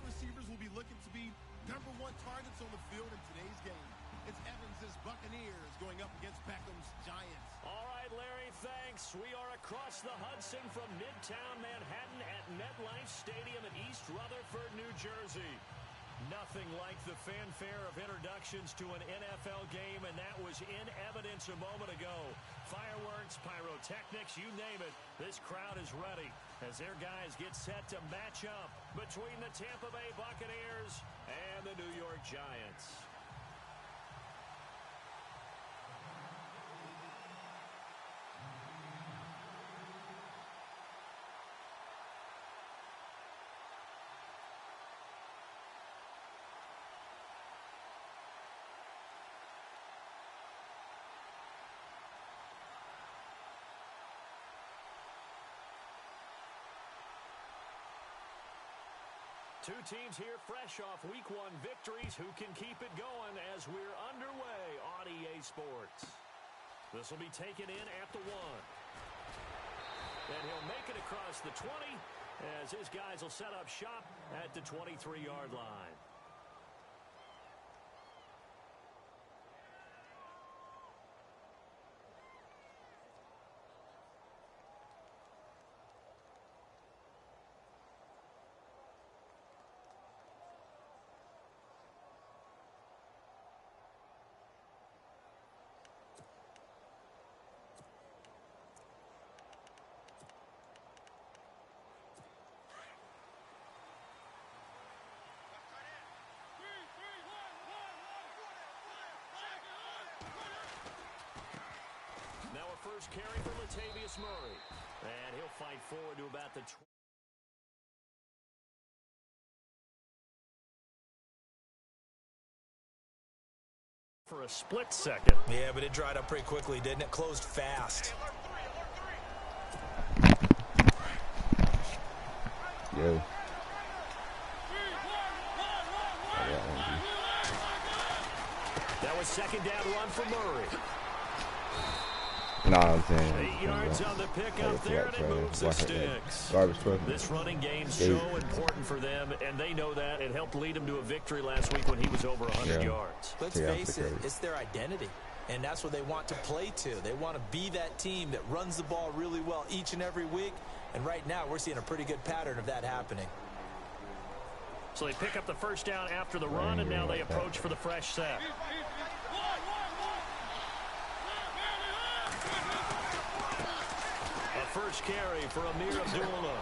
receivers will be looking to be #1 targets on the field in today's game. It's Evans' Buccaneers going up against Beckham's Giants. All right, Larry, thanks. We are across the Hudson from Midtown Manhattan at MetLife Stadium in East Rutherford, New Jersey. Nothing like the fanfare of introductions to an NFL game, and that was in evidence a moment ago. Fireworks, pyrotechnics, you name it. This crowd is ready as their guys get set to match up between the Tampa Bay Buccaneers and the New York Giants. Two teams here fresh off Week 1 victories. Who can keep it going as we're underway on EA Sports? This will be taken in at the 1. And he'll make it across the 20 as his guys will set up shop at the 23-yard line. Now a first carry for Latavius Murray. And he'll fight forward to about the 20. For a split second. Yeah, but it dried up pretty quickly, didn't it? Closed fast. Yo. That was second down run for Murray. No, I'm saying 8 yards on the pickup there, and it moves the sticks. This running game's so important for them, and they know that. It helped lead them to a victory last week when he was over 100 yards. Let's face it, it's their identity, and that's what they want to play to. They want to be that team that runs the ball really well each and every week, and right now we're seeing a pretty good pattern of that happening. So they pick up the first down after the run, and now they approach for the fresh set. First carry for Amir Abdullah.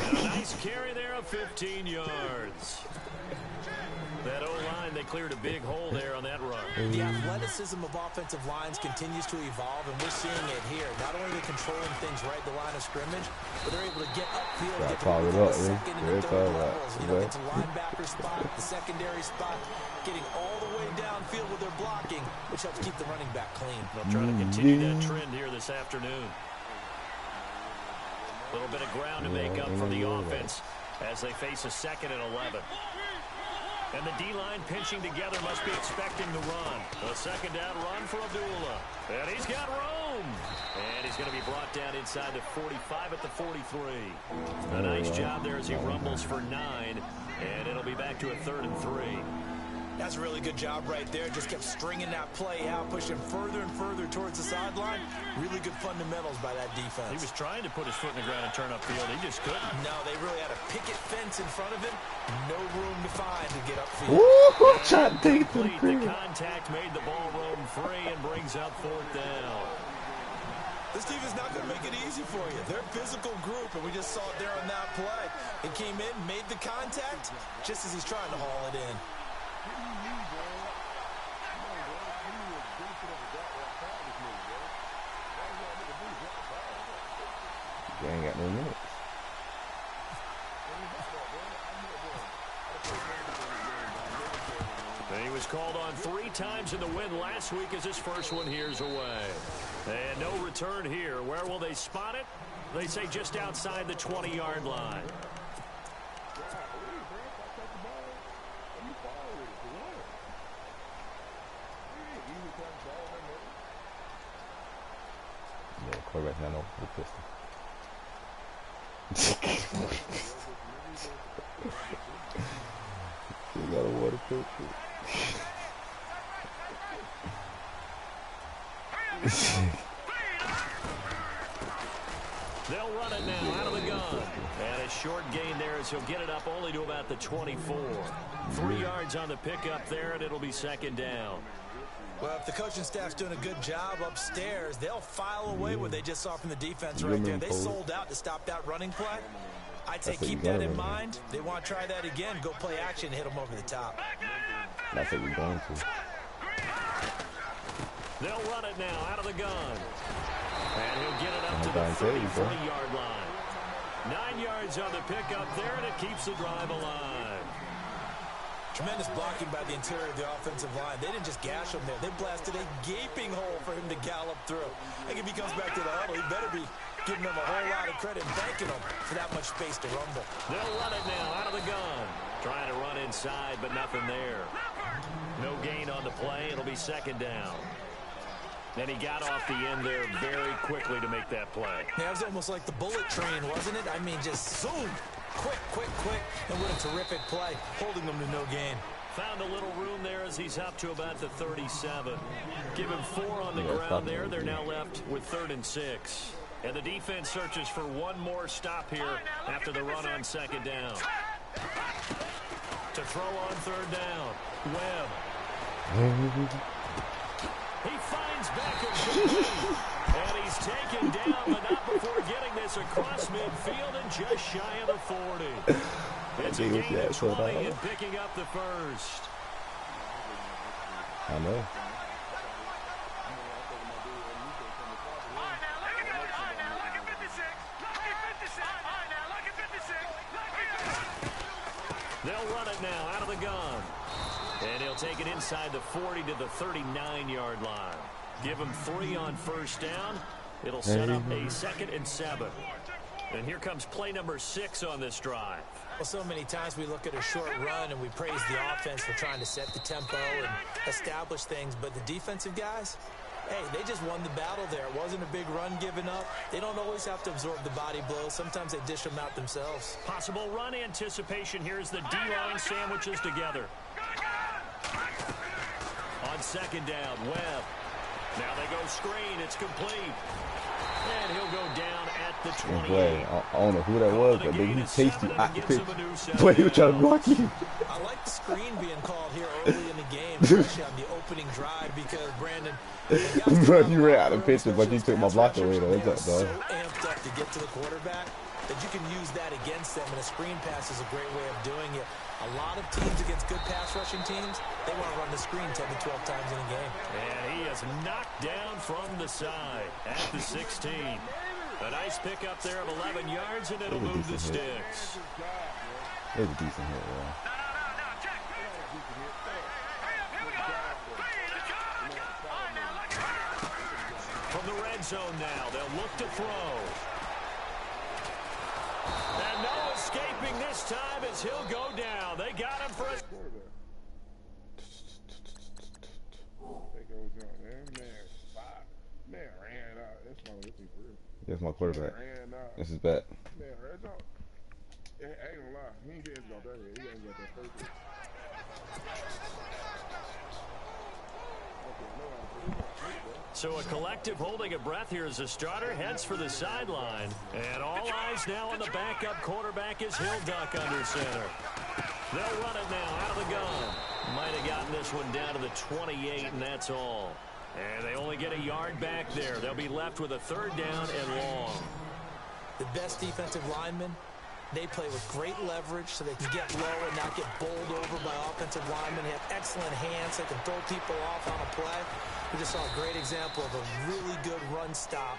And a nice carry there of 15 yards. That O-line, they cleared a big hole there on that run. The athleticism of offensive lines continues to evolve, and we're seeing it here. Not only are they controlling things right at the line of scrimmage, but they're able to get upfield, get to the second and third levels. You know, get to linebacker spot, the secondary spot, getting all the way downfield with their blocking, which helps keep the running back clean. They'll try to continue that trend here this afternoon. A little bit of ground to make up for the offense as they face a 2nd and 11. And the D-line pinching together must be expecting the run. A second down run for Abdullah. And he's got room. And he's going to be brought down inside the 45 at the 43. A nice job there as he rumbles for 9. And it'll be back to a 3rd and 3. That's a really good job right there. Just kept stringing that play out, pushing further and further towards the sideline. Really good fundamentals by that defense. He was trying to put his foot in the ground and turn upfield. He just couldn't. No, they really had a picket fence in front of him. No room to find to get upfield. Woo! Shot deep to the The contact made the ball roam free and brings up 4th down. This team is not going to make it easy for you. They're a physical group, and we just saw it there on that play. He came in, made the contact, just as he's trying to haul it in. You ain't got no minutes. And he was called on 3 times in the win last week as his first one here's away. And no return here. Where will they spot it? They say just outside the 20-yard line. Yeah, quarterback now, no pistol. You got a water picture. They'll run it now out of the gun. And a short gain there as he'll get it up only to about the 24. 3 yards on the pickup there, and it'll be second down. Well, if the coaching staff's doing a good job upstairs, they'll file away what they just saw from the defense right there. They sold out to stop that running play. I'd say keep that in mind. They want to try that again. Go play action, hit them over the top. That's what we're going to. They'll run it now out of the gun. And he'll get it up to the 30-40-yard line. 9 yards on the pickup there, and it keeps the drive alive. Tremendous blocking by the interior of the offensive line. They didn't just gash him there. They blasted a gaping hole for him to gallop through. I think if he comes back to the huddle, he better be giving them a whole lot of credit and thanking them for that much space to rumble. They'll run it now out of the gun. Trying to run inside, but nothing there. No gain on the play. It'll be second down. And he got off the end there very quickly to make that play. Yeah, it was almost like the bullet train, wasn't it? I mean, just zoom. Quick, quick, quick. And what a terrific play, holding them to no gain. Found a little room there as he's up to about the 37. Give him 4 on the ground there. They're now left with 3rd and 6. And the defense searches for one more stop here after the run on second down. To throw on 3rd down, Webb. He finds Beckham. And he's taken down, but not before getting this across midfield and just shy of the 40. It's a gain of 20 and picking up the first. I know. They'll run it now out of the gun. And he'll take it inside the 40 to the 39-yard line. Give him 3 on first down. It'll set up a 2nd and 7. And here comes play number 6 on this drive. Well, so many times we look at a short run and we praise the offense for trying to set the tempo and establish things. But the defensive guys, hey, they just won the battle there. It wasn't a big run given up. They don't always have to absorb the body blows. Sometimes they dish them out themselves. Possible run anticipation. Here's the D-line sandwiches together. On second down, Webb. Now they go screen. It's complete. And he'll go down at the 28. Boy, I don't know who that was, but then he chased you out the pitch. Boy, he was trying to block you. I like the screen being called here early in the game, especially on the opening drive, because, Brandon, bro, you ran out of pitches, but you took my block away, though. What's up, so dog? amped up to get to the quarterback that you can use that against them, and a screen pass is a great way of doing it. A lot of teams against good pass rushing teams, they want to run the screen 10 to 12 times in a game. And he is knocked down from the side at the 16. A nice pickup there of 11 yards, and it'll move the sticks. It was a decent hit, yeah. From the red zone now, they'll look to throw. And no escaping this time as he'll go down. They got him for a... That's my quarterback. This is bad. I ain't gonna lie. He ain't getting got that here. He ain't got that first. So a collective holding of breath here as the starter heads for the sideline. And all eyes now on the backup quarterback as he'll duck under center. They'll run it now out of the gun. Might have gotten this one down to the 28, and that's all. And they only get a yard back there. They'll be left with a 3rd down and long. The best defensive linemen, they play with great leverage so they can get low and not get bowled over by offensive linemen. They have excellent hands. They can throw people off on a play. We just saw a great example of a really good run stop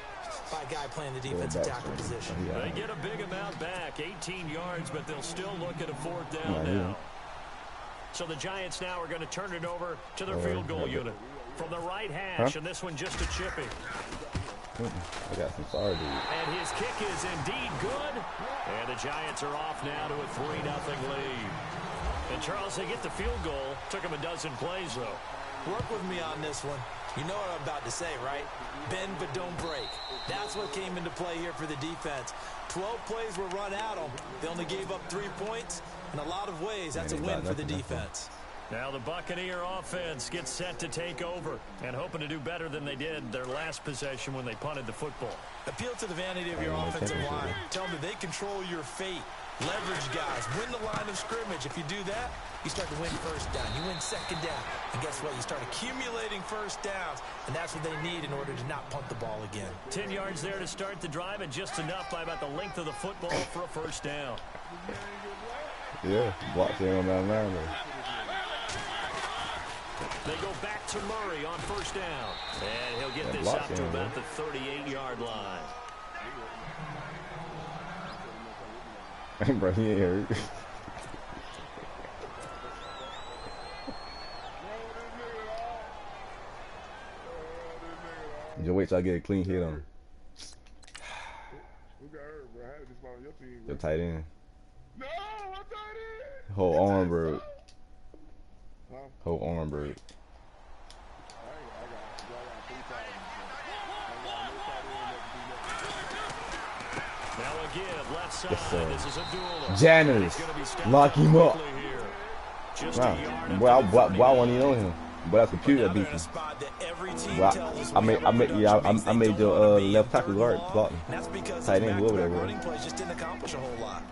by a guy playing the defensive tackle position. They get a big amount back, 18 yards, but they'll still look at a 4th down now. So the Giants now are going to turn it over to their field goal unit. From the right hash, and this one just a chippy. I got some sorry, dude. And his kick is indeed good. And the Giants are off now to a 3-0 lead. And Charles, they get the field goal. Took him a dozen plays, though. Work with me on this one. You know what I'm about to say, right? Bend but don't break. That's what came into play here for the defense. 12 plays were run at them. They only gave up 3 points. In a lot of ways, that's a win for the defense. Now the Buccaneer offense gets set to take over and hoping to do better than they did their last possession when they punted the football. Appeal to the vanity of your offensive line. Tell them that they control your fate. Leverage guys. Win the line of scrimmage. If you do that, you start to win first down. You win second down. And guess what? You start accumulating first downs. And that's what they need in order to not punt the ball again. 10 yards there to start the drive and just enough by about the length of the football for a first down. Yeah, blocked in on that line though. They go back to Murray on first down. And he'll get this out to about the 38-yard line. Bro, he ain't hurt. Just wait till I get a clean hit on him. Who got hurt, bro? How did this fall on your team, bro? Your tight end. No, I'm tight end. Whole arm, bro. Huh? Whole arm, bro. I got 3 tight ends. Now again, left side. This is a duel. Janus, lock him up. Wow. Why won't he know him? But that's computer that beat him. Well, I made your left tackle guard block him. Tight end, whoever that was. Just didn't accomplish a whole lot.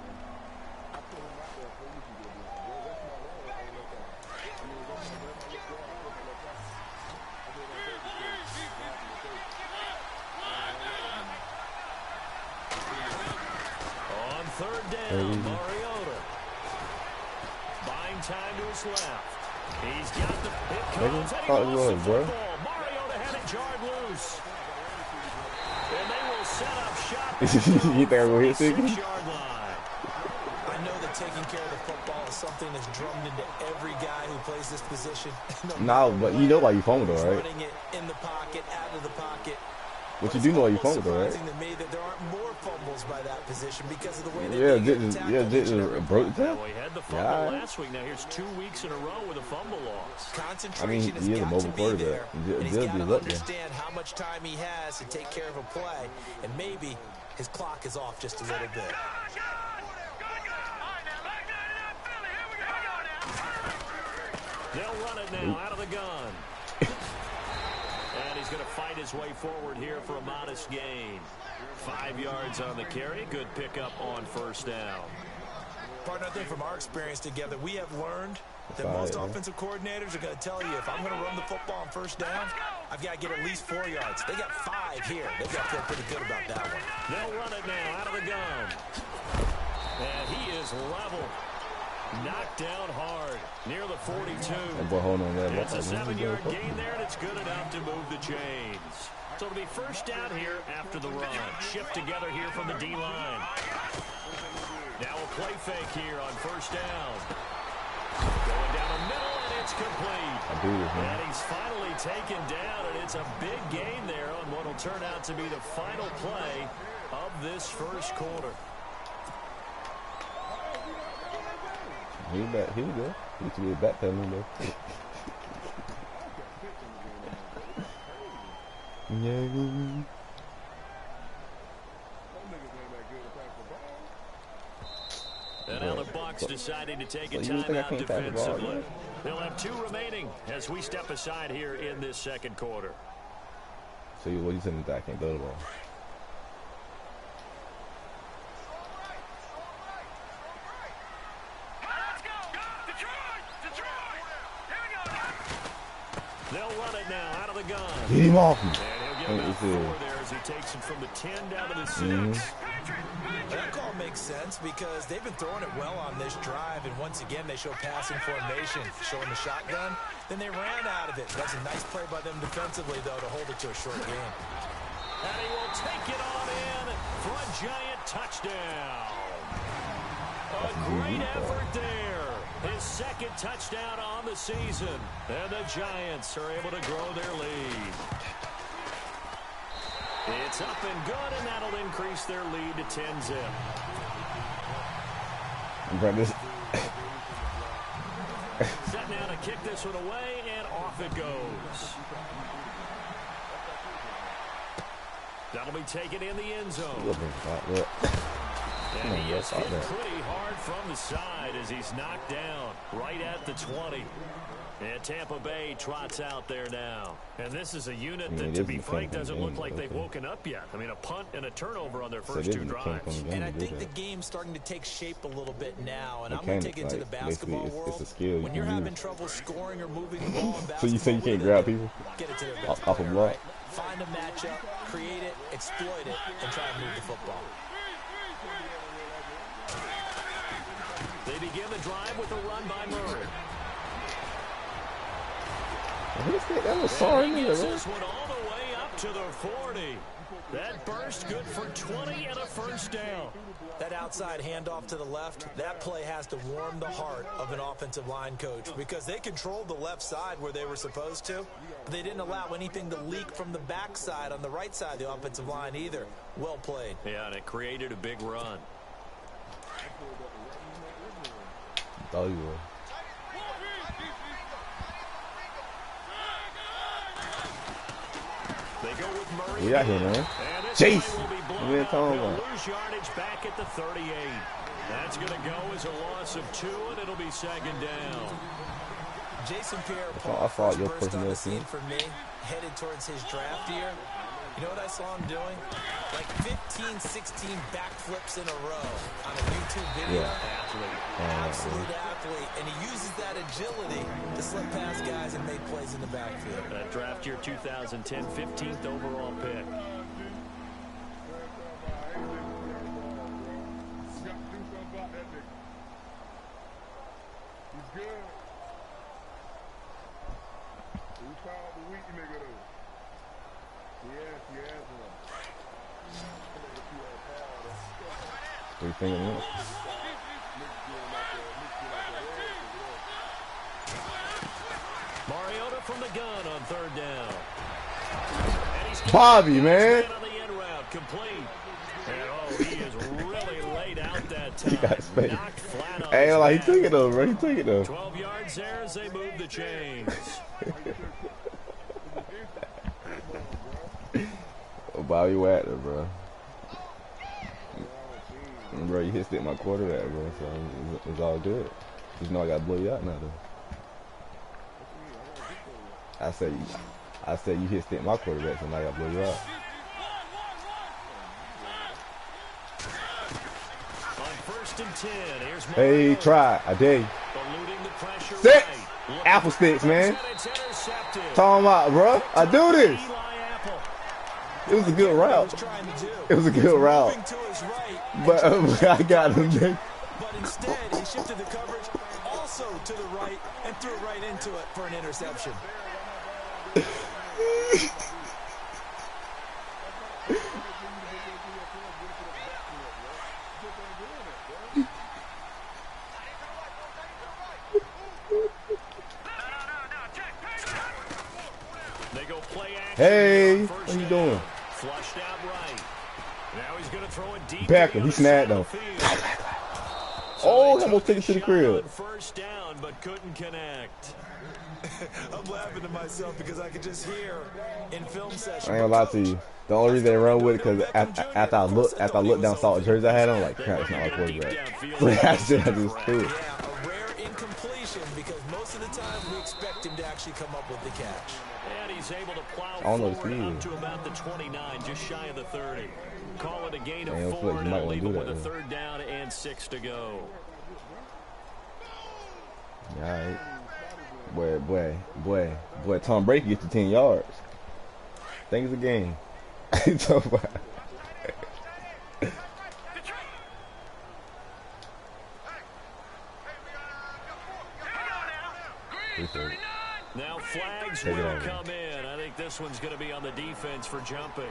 On third down, Mariota. Buying time to his left. He's got the hit comes and he lost the football. Mariota had it jarred loose. And they will set up shop at the 6-yard line. I know that taking care of the football is something that's drummed into every guy who plays this position. No, but you know why you fumbled though, right? Running it in the pocket, out of the pocket. But you do know why you fumbled though, right? It's surprising to me that there aren't more fumbles by that position because of the way they broke it down. Well, he had the fumble last week. Now here's 2 weeks in a row with a fumble loss. Concentration has got to be there. And he's got to understand how much time he has to take care of a play. And maybe his clock is off just a little bit. They'll run it now out of the gun. And he's going to fight his way forward here for a modest gain. 5 yards on the carry. Good pickup on first down. Partner, I think from our experience together, we have learned that most offensive coordinators are going to tell you, if I'm going to run the football on first down, I've got to get at least 4 yards. They got 5 here. They've got to feel pretty good about that one. They'll run it now out of the gun. And he is level. Knocked down hard near the 42. It's a 7-yard gain there, and it's good enough to move the chains. So it'll be first down here after the run. Shift together here from the D-line. Now a play fake here on first down. Going down the middle, and it's complete. And he's finally taken down, and it's a big gain there on what will turn out to be the final play of this first quarter. He back. He good. He used to be a backpedaling though. Yeah. And now the Bucs deciding to take a timeout defensively. They'll have 2 remaining as we step aside here in this second quarter. So what you saying that I can't throw the ball? They'll run it now out of the gun. Get him off him. And he'll get about 4 there as he takes him from the 10 down to the 6. That call makes sense because they've been throwing it well on this drive, and once again they show passing formation, showing the shotgun. Then they ran out of it. That's a nice play by them defensively, though, to hold it to a short game. And he will take it on in for a giant touchdown. A great effort there. His second touchdown on the season. And the Giants are able to grow their lead. It's up and good, and that'll increase their lead to 10-zip. Set now to kick this one away, and off it goes. That'll be taken in the end zone. And he is hit pretty hard from the side as he's knocked down right at the 20. And Tampa Bay trots out there now. And this is a unit that, to be frank, doesn't look like they've woken up yet. I mean, a punt and a turnover on their first two drives. And I think the game's starting to take shape a little bit now. And I'm going to take it to the basketball world. It's a skill. When you're having trouble scoring or moving the ball in basketball, so you say you can't grab people? Get it to their off a block? Right? Find a matchup, create it, exploit it, and try and move the football. They begin the drive with a run by Murray. That was sorry, he gets this one all the way up to the 40. That burst good for 20 and a first down. That outside handoff to the left, that play has to warm the heart of an offensive line coach because they controlled the left side where they were supposed to. They didn't allow anything to leak from the backside on the right side of the offensive line either. Well played. Yeah, and it created a big run. Oh, you were. They go with Murray. We out here, man. Chase. We're talking about. Lose yardage back at the 38. That's going to go as a loss of 2, and it'll be second down. Jason Pierre-Paul, I thought your first on the personal scene for me, headed towards his draft year. You know what I saw him doing? Like 15, 16 backflips in a row on a YouTube video. Yeah. Absolute athlete. And he uses that agility to slip past guys and make plays in the backfield. That draft year 2010, 15th overall pick. He's good. We found the weak nigga though. Yes. 3 finger minutes. Mariota from the gun on third down. Bobby, man. On the end route, complete. And he is really laid out that time. He got space. Knocked flat on Hey, his like, he back. took it though, bro. He took it though. 12 yards there as they move the chains. Oh, Bobby Wagner, bro. Bro, you hit stick my quarterback, bro, so it's all good. Just know I gotta blow you out now, though. I said you hit stick my quarterback, so now I gotta blow you out. On 1st and 10, here's Hey, try. I dare you. eluding the pressure. Six. Right. Apple sticks, man. It's intercepted. Talking about, bro. I do this. Eli Apple. It was a good route. It was a good route. But I got him there. But instead, he shifted the coverage also to the right and threw right into it for an interception. They go play action. Hey, what are you doing? Flushed out right. Now he's going to throw it deep. Backer, he snagged though. Oh, almost took it to the crib. First down, but couldn't connect. I'm laughing to myself because I could just hear in film session. I ain't gonna lie to you. The only reason they run with it because after I looked down, saw the jersey I had on, like, crap, it's not my quarterback. So that's just threw it. Yeah, a rare incompletion because most of the time we expect him to actually come up with the catch. And he's able to plow I don't know forward the up to about the 29, just shy of the 30. Call it a gain Man, of looks 4, like you and might they'll wanna leave do it with that, a though. 3rd down and 6 to go. Alright. Boy, Tom Brady gets to 10 yards. Think it's a game. Now flags will come in. I think this one's going to be on the defense for jumping.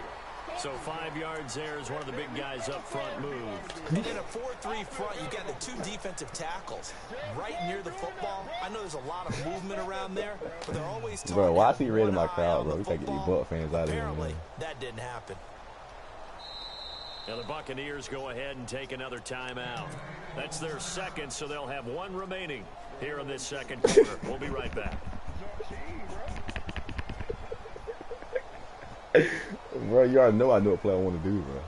So 5 yards there as one of the big guys up front moved. And in a 4-3 front, you've got the 2 defensive tackles right near the football. I know there's a lot of movement around there, but they're always talking. Bro, why is he red in my crowd, bro? We gotta get these Buck fans out of here, Apparently, man. that didn't happen. Now the Buccaneers go ahead and take another timeout. That's their second, so they'll have 1 remaining here in this second quarter. We'll be right back. Bro, you already know I know what play I want to do, bro. It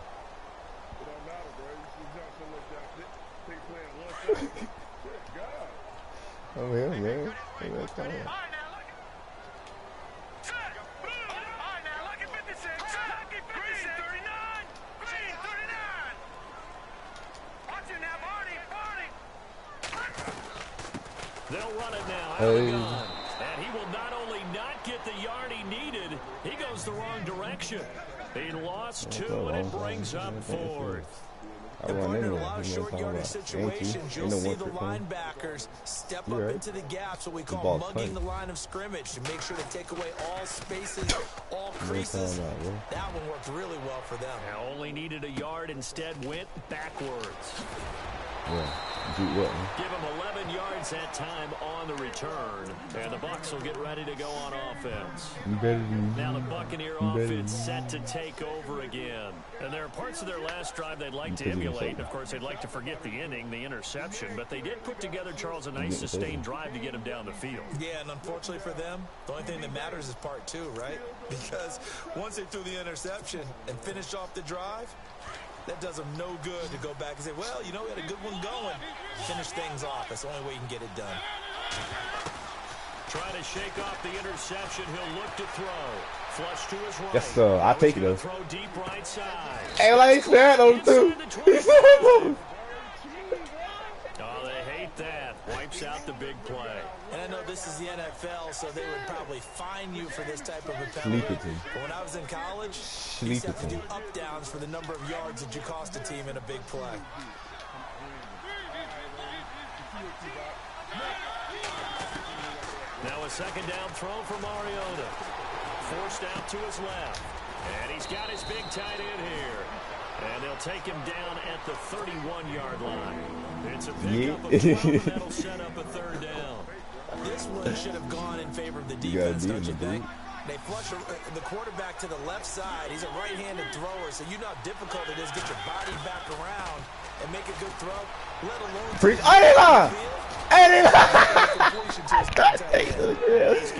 don't matter, bro. You should jump so much down. Take play in 1 second. God. I'm here, man. Hey, man, come on. They'll run it now. Hey. And he will not only not get the yard he needed, he goes the wrong direction. He lost 2, and it brings up 4th. And partner, in a lot of short yardage situations, you'll see the linebackers step up into the gaps, what we call mugging the line of scrimmage, to make sure to take away all spaces, all creases. That one worked really well for them. Now only needed a yard, instead went backwards. Yeah. Give him 11 yards that time on the return, and the Bucs will get ready to go on offense. Now the Buccaneer offense set to take over again. And there are parts of their last drive they'd like to emulate. Of course, they'd like to forget the inning, the interception, but they did put together, Charles, a nice sustained drive to get him down the field. Yeah, and unfortunately for them, the only thing that matters is part 2, right? Because once they threw the interception and finished off the drive, that does them no good to go back and say, well, you know, we had a good one going. Finish things off. That's the only way you can get it done. Trying to shake off the interception. He'll look to throw. Flush to his right. Yes, sir. I'll take it, though. Throw deep right side. Hey, like he said on too. He said on. Oh, they hate that. Wipes out the big play. And I know this is the NFL, so they would probably fine you for this type of a penalty. But when I was in college, you used to have to do up-downs for the number of yards that you cost a team in a big play. Now a second down throw for Mariota. Forced out to his left. And he's got his big tight end here. And they'll take him down at the 31-yard line. It's a pickup of 12, and that'll set up a 3rd down. This one should have gone in favor of the defense, don't you think? They flush the quarterback to the left side. He's a right-handed thrower, so you know how difficult it is to get your body back around and make a good throw, let alone...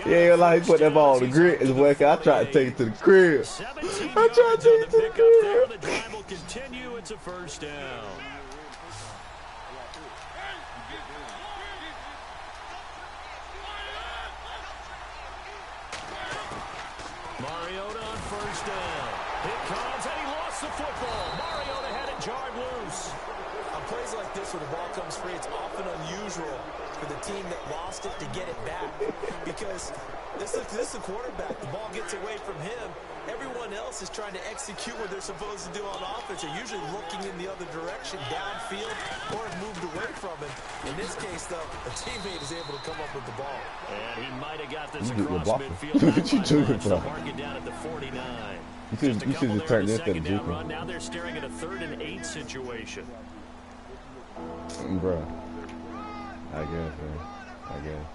Yeah, like he put that ball on the grid as well. I tried to take it to the crib. I tried to take it to the crib. The drive will continue. It's a 1st down. Mariota on 1st down. Here comes, and he lost the football. Mariota had it jarred loose. On plays like this where the ball comes free, it's often unusual for the team that lost it to get it back. Because this is the quarterback. The ball gets away from him. Everyone else is trying to execute what they're supposed to do on offense. They're usually looking in the other direction, downfield, or have moved away from it. In this case, though, a teammate is able to come up with the ball. And he might have got this across midfield. They'll mark it down at the 49. You should have turned this to the run. Now they're staring at a 3rd and 8 situation. Bro, I guess, man. I guess.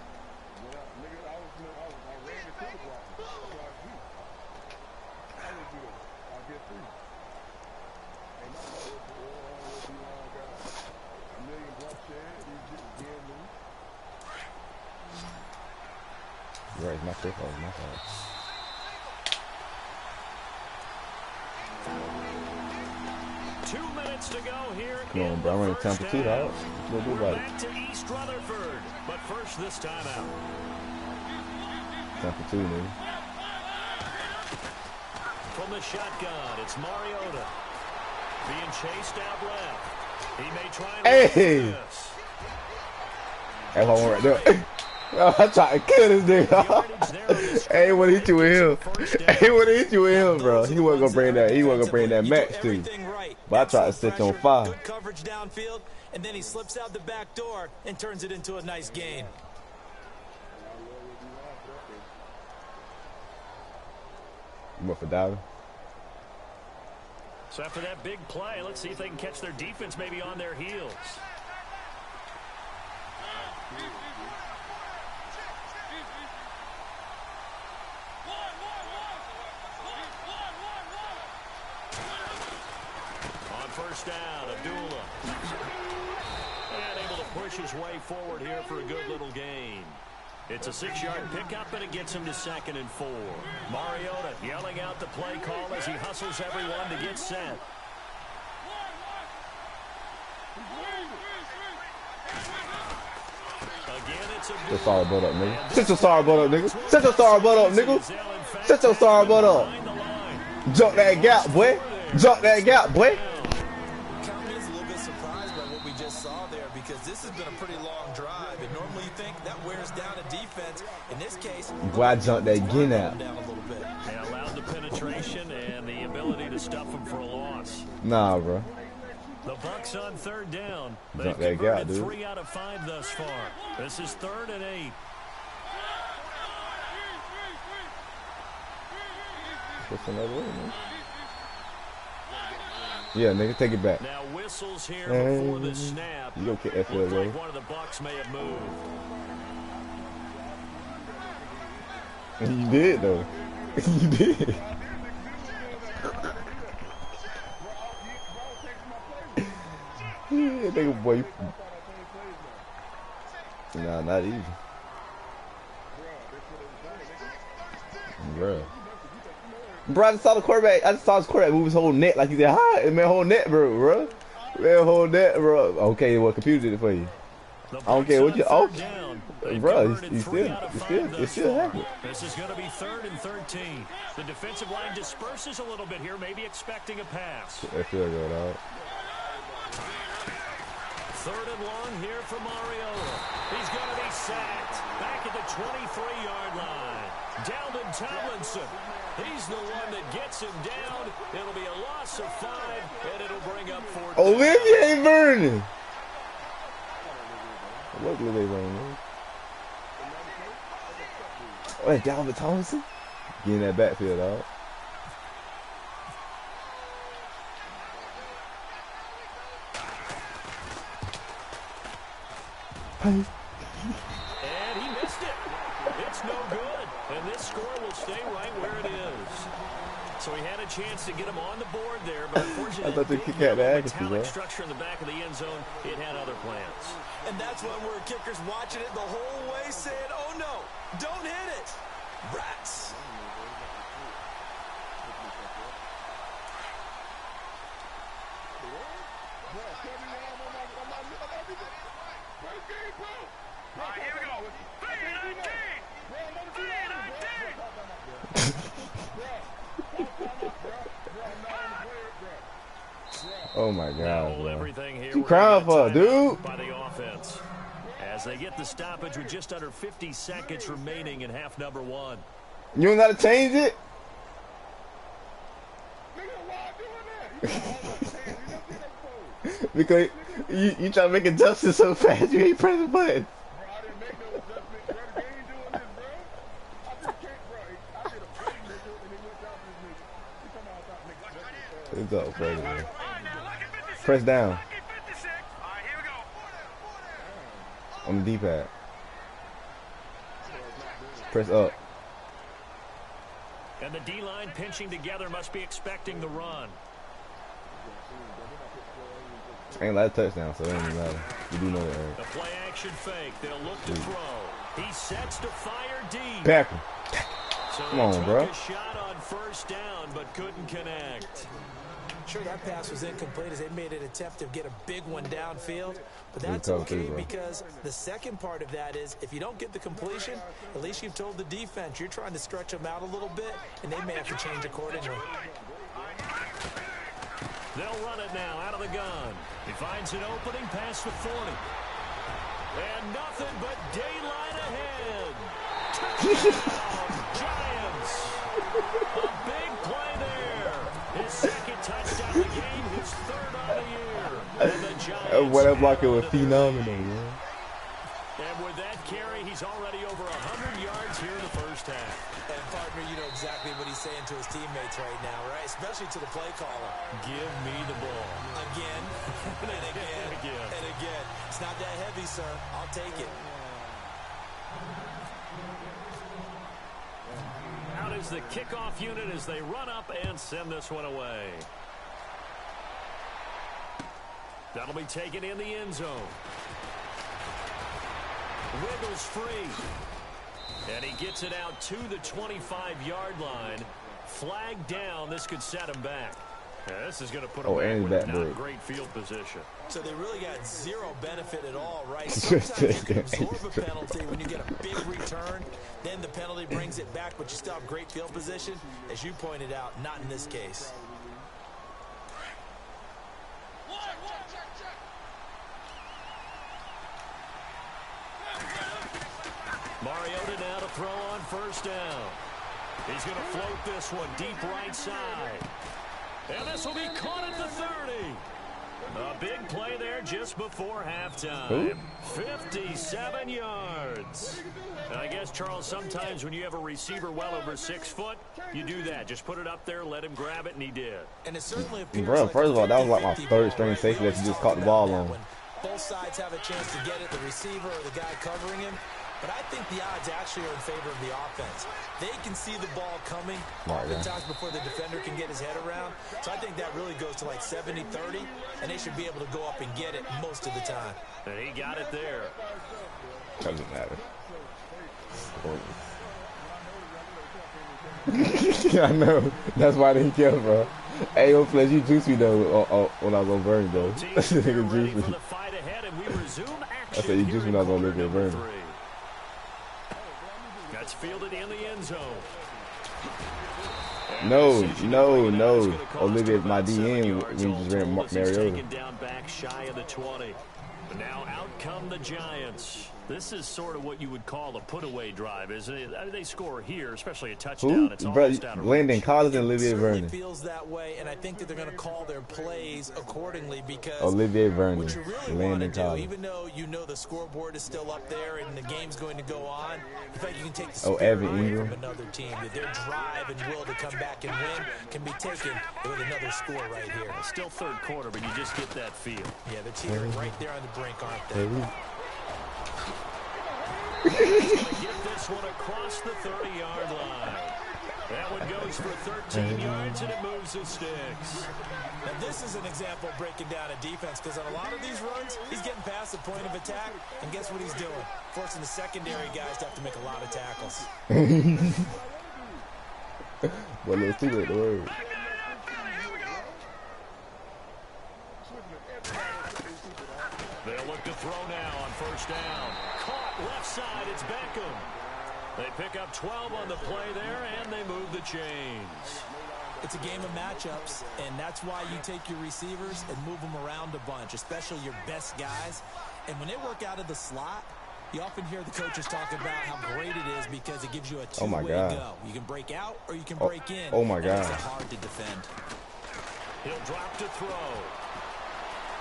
Right, it's my fault. It's my fault. To go here. Come on, bro. I'm running Tampa 2, dog. What do about it? Back to East Rutherford, but first this time out. Tampa 2, man. From the shotgun, it's Mariota. Being chased out left. He may try and this. That's what I want right there. I tried to kill this nigga. I ain't want to hit you with him. I ain't want to hit you with him, bro. He wasn't gonna bring that. He wasn't gonna bring that match to you. But I tried to set you on fire. Good coverage downfield, and then he slips out the back door and turns it into a nice gain. You went for Dalvin? So after that big play, let's see if they can catch their defense maybe on their heels. On 1st down, Abdullah. And able to push his way forward here for a good little gain. It's a 6-yard pickup, and it gets him to 2nd and 4. Mariota yelling out the play call as he hustles everyone to get set. Again, it's a Sit your sorry butt up, nigga. Sit your sorry butt up, nigga. Sit your sorry butt up, nigga. Sit your sorry butt up. Jump that gap, boy. Jump that gap, boy. County's a little bit surprised by what we just saw there because this has been a pretty long drive. And normally you think that wears down a defense. In this case, boy, I jumped that gin out. They allowed the penetration and the ability to stuff him for a loss. Nah, bro. The Bucs on 3rd down. Jump They've that gap, converted dude. 3 out of 5 thus far. This is 3rd and 8. What's another way, man? Yeah, nigga, take it back. Now whistles here before the snap. You don't get that Looks way. like one of the Bucs may have moved. You did, though. You did. Yeah, nigga, boy. Nah, not easy. Bro. Bro, I just saw the quarterback. I just saw his quarterback move his whole net like he said, hi. It meant whole net, bro. Man, whole net, bro. Okay, what computer did it for you? I don't care what you. Oh, bro, it's still happening. This is going to be 3rd and 13. The defensive line disperses a little bit here, maybe expecting a pass. That feel good, out. 3rd and long here for Mariota. He's going to be sacked. Back at the 23-yard line. Dalvin Tomlinson. He's the one that gets him down. It'll be a loss of 5, and it'll bring up 4th. Olivier Vernon. What Olivier Vernon? Oh, that's Dalvin Tomlinson? Getting that backfield, dog. And he missed it. It's no good. And this score will stay right where it is. So he had a chance to get him on the board there, but unfortunately, I thought they kicked out the accuracy, bro. structure in the back of the end zone, it had other plans. and that's when we're kickers watching it the whole way saying, oh no, don't hit it. Rats. Here we go. 3-19. Oh my God, bro. Everything here You crying for, dude? by the offense. As they get the stoppage with just under 50 seconds remaining in half number 1. You don't gotta change it? Because you try to make adjustments so fast, you ain't pressing the button. It's up, Freddie, man. Press down. On the D-pad. Press up. And the D-line pinching together must be expecting the run. Ain't a lot of touchdowns, so it ain't even matter. You do know that, right? The play action fake. They'll look to throw. He sets to fire deep. Pack him. So Come on, bro. A shot on first down, but couldn't connect. Sure, that pass was incomplete as they made an attempt to get a big one downfield, but that's tough okay too, because the second part of that is if you don't get the completion, at least you've told the defense you're trying to stretch them out a little bit, and they may have to change accordingly. They'll run it now out of the gun. He finds an opening past the 40. And nothing but daylight ahead. Touchdown, Giants. A big play there. His second touchdown of the game, his third on the year. And the Giants. What that blocker was phenomenal, man. And with that carry, he's already over 100 yards here in the first half. And partner, you know exactly what he's saying to his teammates right now, right? Especially to the play caller. Give me the ball. Again, and again, and again. It's not that heavy, sir. I'll take it. Out is the kickoff unit as they run up and send this one away. That'll be taken in the end zone. Wiggles free. And he gets it out to the 25-yard line. Flag down. This could set him back. Yeah, this is going to put him in not great field position. So they really got zero benefit at all, right? Sometimes you can absorb a penalty when you get a big return. Then the penalty brings it back, but you still have great field position. As you pointed out, not in this case. Mariota now to throw on first down. He's going to float this one deep right side. And this will be caught at the 30. A big play there just before halftime. 57 yards. And I guess, Charles, sometimes when you have a receiver well over 6 foot, you do that. Just put it up there, let him grab it, and he did. And it certainly appears bro, first of all, that was like my third string safety that you just caught the ball on. Both sides have a chance to get it, the receiver or the guy covering him. But I think the odds actually are in favor of the offense. They can see the ball coming oftentimes before the defender can get his head around. So I think that really goes to like 70-30, and they should be able to go up and get it most of the time. And he got it there. Doesn't matter. I know. That's why they kill, bro. Hey, yo, Flesh, you juiced me though when I was on Burn though. That nigga juiced me. I said you juiced me when I was on Olivia Burn. That's fielded in the end zone. No. Olivia's my DM when you just ran Mariota. Taken down back shy of the 20. But now out come the Giants. This is sort of what you would call a put-away drive, isn't it? I mean, they score here, especially a touchdown. It's almost out of Landon reach. Collins and Olivier Vernon. It feels that way, and I think that they're going to call their plays accordingly because Olivier Vernon, what you really Landon want to do, Collins. even though you know the scoreboard is still up there and the game's going to go on, in fact, you can take the spirit Evan away Ingram. from another team. That their drive and will to come back and win can be taken with another score right here. It's still third quarter, but you just get that feel. Yeah, the team are right there on the brink, aren't they? He's going to get this one across the 30-yard line. That one goes for 13 yards, and it moves the sticks. Now, this is an example of breaking down a defense because on a lot of these runs, he's getting past the point of attack, and guess what he's doing? Forcing the secondary guys to have to make a lot of tackles. Well, let's see what the word. They'll look to throw now on first down. Caught left side, it's Beckham. They pick up 12 on the play there, and they move the chains. It's a game of matchups, and that's why you take your receivers and move them around a bunch, especially your best guys. And when they work out of the slot, you often hear the coaches talk about how great it is because it gives you a two-way go. You can break out or you can break in. Oh, my God. It's hard to defend. He'll drop to throw.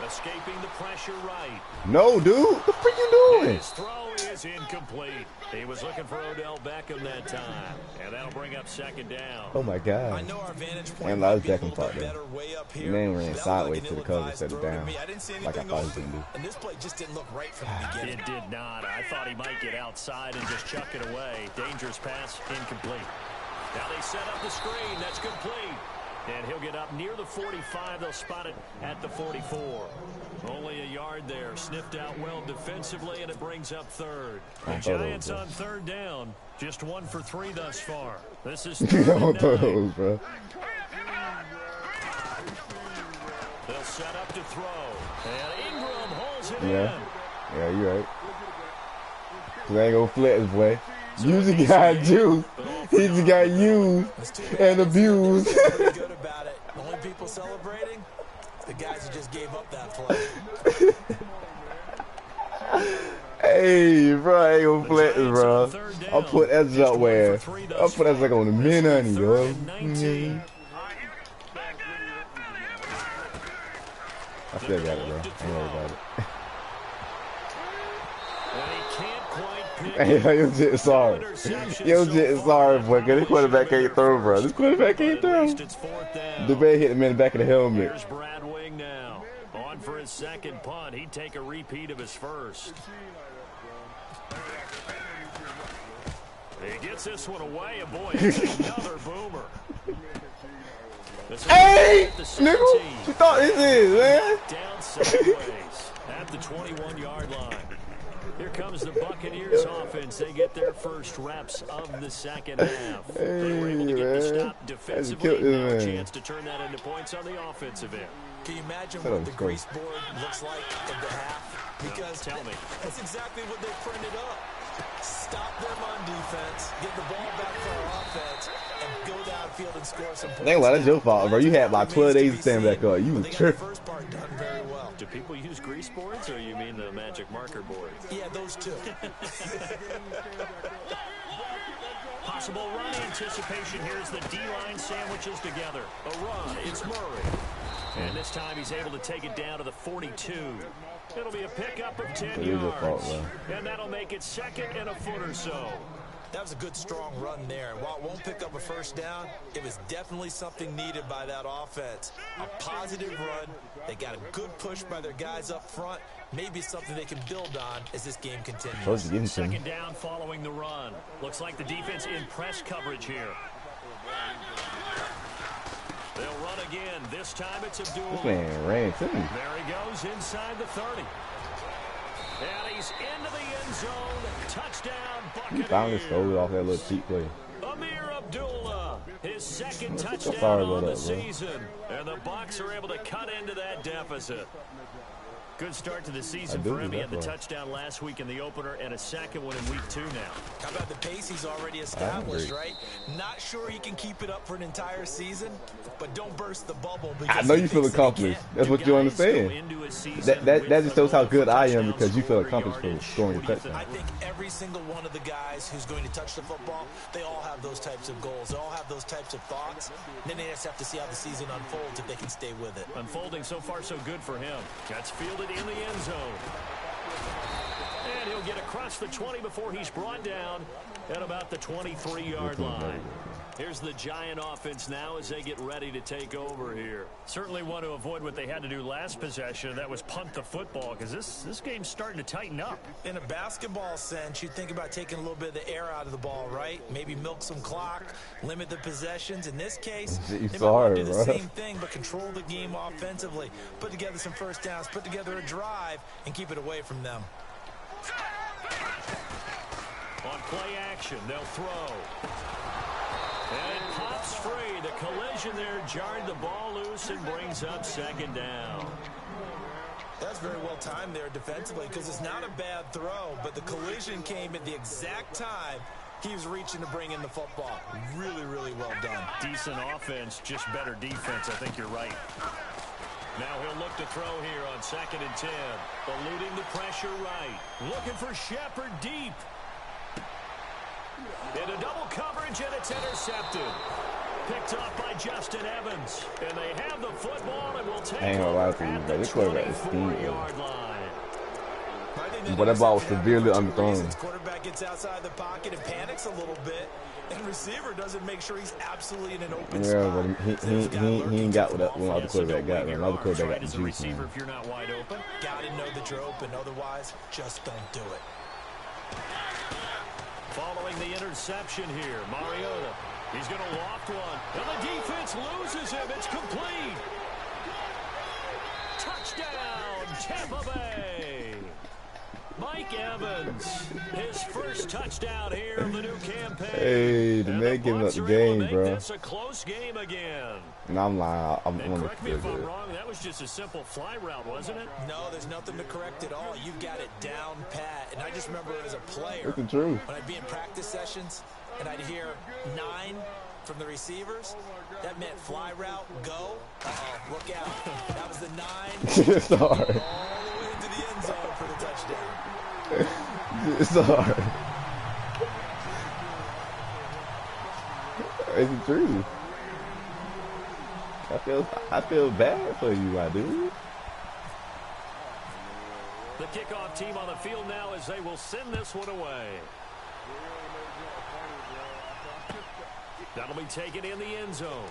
Escaping the pressure right. No, dude. What the freak you doing? His throw is incomplete. He was looking for Odell Beckham that time. And that'll bring up second down. Oh, my God. I know our vantage point And might Lars be a Beckham little thought bit that. better way up here. Man ran Felt sideways like to the an cover, ill-advised set it throw to down. me. I didn't see Like I anything thought he open, didn't do. and this play just didn't look right from the beginning. It did not. I thought he might get outside and just chuck it away. Dangerous pass, incomplete. Now they set up the screen. That's complete. And he'll get up near the 45. They'll spot it at the 44. Only a yard there. Sniffed out well defensively, and it brings up third. The Giants on third down. Just 1 for 3 thus far. This is third and 9. Bro. They'll set up to throw. And Ingram holds it in. Yeah, you're right. Cause I ain't gonna flex, boy. You just got juice. He just got used and abused. Pretty good about it. The only people celebrating, the guys who just gave up that play. Hey, bro, I ain't gonna flex, bro. I'll put that up where. I'll put that like on the min honey, bro. I still got it, bro. I ain't worried about it. Hey, yo, Jit, sorry. Yo, Jit, sorry, boy, because this quarterback can't throw, bro. This quarterback can't throw. The ball hit him in the back of the helmet. Here's Brad Wing now. On for his second punt. He'd take a repeat of his first. He gets this one away, and boy, it's another boomer. Hey, nigga, what you thought this is, man? Down sideways at the 21-yard line. Here comes comes the Buccaneers offense. They get their first reps of the second half. They were able to get the stop defensively. Now a chance to turn that into points on the offensive end. Can you imagine what the grease board looks like at the half? Because tell me. That's exactly what they printed up. Stop them on defense, get the ball back for our offense, and go downfield and score some points. Ain't that's your fault, bro. You had about 12 days to stand back up. You was tripping. First part done very well. Do people use grease boards, or you mean the magic marker board? Yeah, those two. Possible run anticipation. Here's the D-line sandwiches together. A run. It's Murray. And this time he's able to take it down to the 42. It'll be a pickup of 10 yards. And that'll make it second and a foot or so. That was a good, strong run there. And while it won't pick up a first down, it was definitely something needed by that offense. A positive run. They got a good push by their guys up front. Maybe something they can build on as this game continues. Second down following the run. Looks like the defense in press coverage here. They'll run again. This time it's Abdul. This man ran too. There he goes inside the 30. And he's into the end zone. Touchdown, Buccaneers. He finally stole it off that little cheap play. Amir Abdullah, his second touchdown on the season. And the Bucs are able to cut into that deficit. Good start to the season for him. He had the touchdown last week in the opener and a second one in week 2 now. How about the pace he's already established, right? Not sure he can keep it up for an entire season, but don't burst the bubble. I know you feel accomplished. That's what you understand. That just shows how good I am because you feel accomplished for scoring a touchdown. I think every single one of the guys who's going to touch the football, they all have those types of goals. They all have those types of thoughts. And then they just have to see how the season unfolds if they can stay with it. Unfolding so far so good for him. Gets fielded in the end zone. And he'll get across the 20 before he's brought down at about the 23-yard line. Here's the Giant offense now as they get ready to take over here. Certainly want to avoid what they had to do last possession. That was punt the football because this game's starting to tighten up. In a basketball sense, you think about taking a little bit of the air out of the ball, right? Maybe milk some clock, limit the possessions. In this case, they might want to do the same thing, but control the game offensively. Put together some first downs, put together a drive, and keep it away from them. On play action, they'll throw. And it pops free. The collision there jarred the ball loose and brings up second down. That's very well timed there defensively because it's not a bad throw, but the collision came at the exact time he was reaching to bring in the football. Really, really well done. Decent offense, just better defense. I think you're right. Now he'll look to throw here on 2nd and 10. Eluding the pressure right. Looking for Shepard deep. Into double coverage, and it's intercepted. Picked off by Justin Evans. And they have the football and will take over at the 24-yard line. But that ball was severely underthrown. Quarterback gets outside the pocket and panics a little bit. And receiver doesn't make sure he's absolutely in an open spot. Yeah, but he ain't got what that one other quarterback got. Another quarterback got the juice. Receiver, if you're not wide open, gotta know that you're open. Otherwise, just don't do it. Following the interception here, Mariota. He's going to loft one. And the defense loses him. It's complete. Touchdown, Tampa Bay. Mike Evans, his first touchdown here of the new campaign. Hey, the man giving up the game, bro. It's a close game again. And I'm lying. Correct me if I'm wrong. That was just a simple fly route, wasn't it? No, there's nothing to correct at all. You've got it down pat. And I just remember as a player, it's the truth. When I'd be in practice sessions and I'd hear 9 from the receivers, that meant fly route, go. Uh-oh, look out. That was the 9. Sorry. All the way into the end zone for the touchdown. Sorry. It's the truth. I feel bad for you, my dude. The kickoff team on the field now as they will send this one away. That'll be taken in the end zone.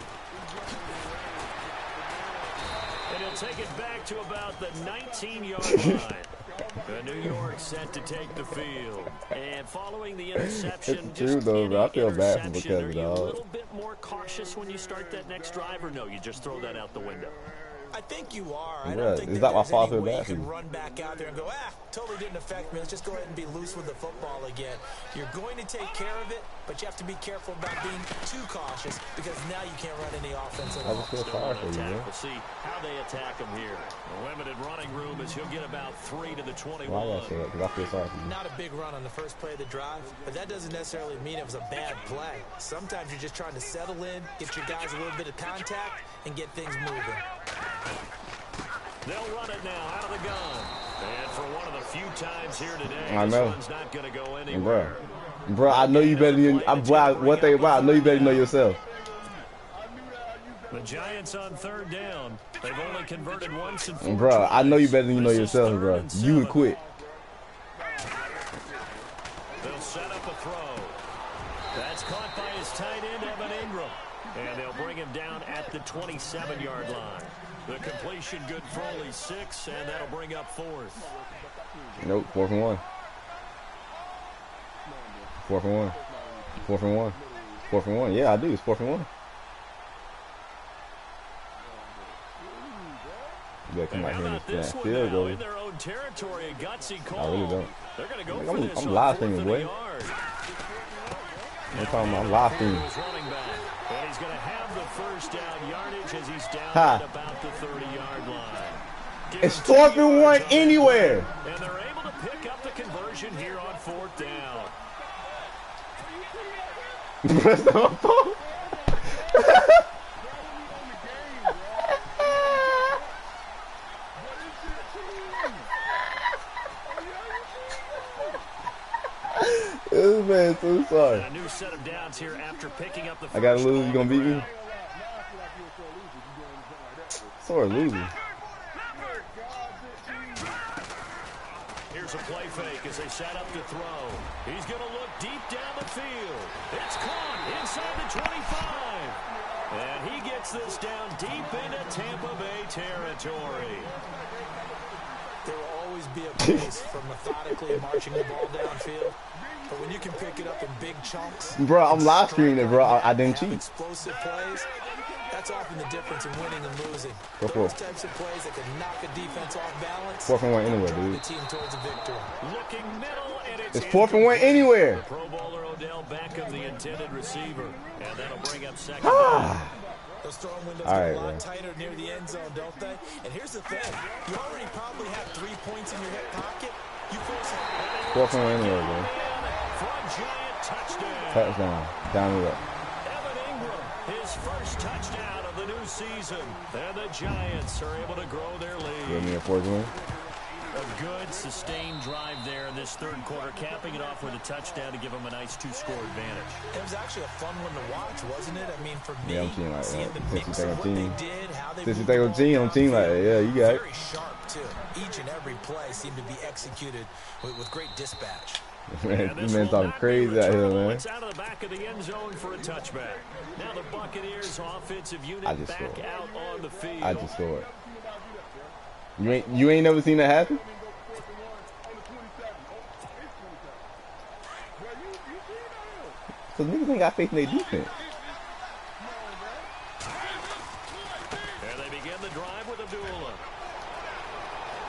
And he'll take it back to about the 19-yard line. New York set to take the field. And following the interception, it's true though, but I feel bad for because are you a little bit more cautious when you start that next drive, or no, you just throw that out the window? I think you are. I Yeah, don't think is that that my there's fault any or way you bad for can you? run back out there and go, totally didn't affect me. Let's just go ahead and be loose with the football again. You're going to take care of it, but you have to be careful about being too cautious because now you can't run any offense at I all. just feel sorry for you, man. We'll see how they attack him here. A limited running room as he'll get about 3 to the 21. Why I gotta say that? Because I feel sorry for you. Not a big run on the first play of the drive, but that doesn't necessarily mean it was a bad play. Sometimes you're just trying to settle in, get your guys a little bit of contact, and get things moving. They'll run it now out of the gun. And for one of the few times here today, I know. this one's not going to go anywhere. Bro, I know you better than one thing about I know you better know yourself. The Giants on third down. They've only converted once in 4 Bro, I know you better than you know This is yourself, 3rd bro. and You would 7. quit. They'll set up a throw. That's caught by his tight end, Evan Ingram. And they'll bring him down at the 27-yard line. The completion good for only 6, and that'll bring up 4th. Nope, 4th and 1. 4th and 1. 4th and 1. 4th and 1. Yeah, I do. It's 4th and 1. You better come out here and this stand one field now goal. in their own territory, a gutsy call. I really don't. They're going to go I'm for this on live 4th streaming, and boy. a yard. I'm talking about I'm live streaming. His running back. And he's going to have the first down yardage as he's down Ha. at about the 30-yard line. Give It's him 4th 2 and 1 yards on that anywhere. play, and they're able to pick up the conversion here on 4th down. That's not my fault. This man so sorry. A new set of downs here after picking up the first I gotta lose. You on gonna the beat me? ground. Sore losing. Here's a play fake as they set up to throw. He's going to look deep down the field. It's caught inside the 25. And he gets this down deep into Tampa Bay territory. There will always be a place for methodically marching the ball downfield. But when you can pick it up in big chunks, Bro, I'm live streaming it, bro. I didn't cheat. explosive plays, that's often the difference in winning and losing. Go for Those it. types of plays that can knock a defense off balance. 4th and 1 anywhere, drive dude. the team towards a victory. Looking middle, and It's 4th and 1 anywhere. Pro Bowler Odell Beckham, the intended receiver. And that'll bring up second Ah. down. Those throwing windows All get right, a lot man. tighter near the end zone, don't they? And here's the thing. You already probably have 3 points in your hip pocket. You force it. 4th and 1 anywhere, bro. For a giant touchdown. Touchdown. Down it up. Evan Ingram, his first touchdown of the new season. And the Giants are able to grow their Give me lead. a 4th win. A good, sustained drive there in this 3rd quarter, capping it off with a touchdown to give them a nice 2-score advantage. It was actually a fun one to watch, wasn't it? I mean, for me, Yeah, I'm team like seeing that. the Since you mix think of I'm what team. they did, how they Since you moved think the I'm ball team, I'm team like that. Yeah, you got it. very sharp, too. Each and every play seemed to be executed with great dispatch. Man, this man talking crazy out here, man. It's out of the back of the end zone for a touchback. Now the Buccaneers offensive unit I just back scored. out on the field. I just scored. You ain't never seen that happen? Cause niggas ain't got faith in their defense. And they begin the drive with Abdullah.